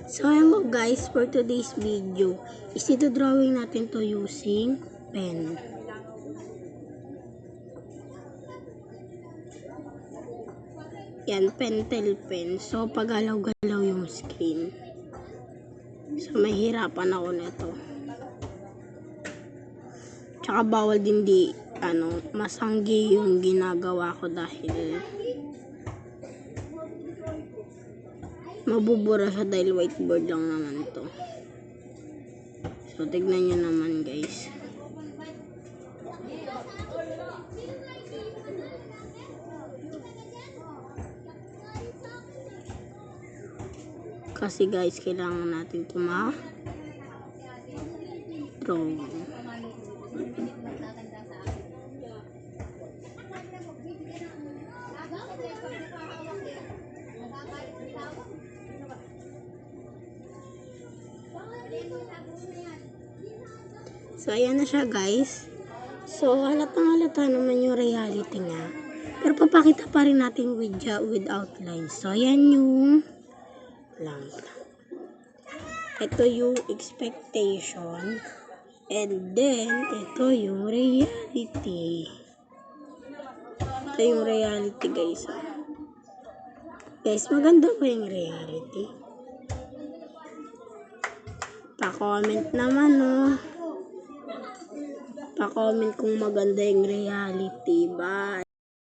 So ayan po guys, for today's video is drawing natin to using pen. Yan, pentel pen. So pagalaw-galaw yung screen. So mahirapan ako nito. Tsaka bawal din masanggi yung ginagawa ko dahil mabubura siya dahil whiteboard lang naman to. So tignan nyo naman guys. Kasi guys, kailangan natin draw. So ayan na siya guys. So halatang halata naman yung reality niya. Pero papakita pa rin natin with outline. So ayan yung ito yung expectation, and then ito yung reality. Ito yung reality guys. Guys, maganda ba yung reality? Pa-comment naman pa-comment kung maganda yung reality. Bye.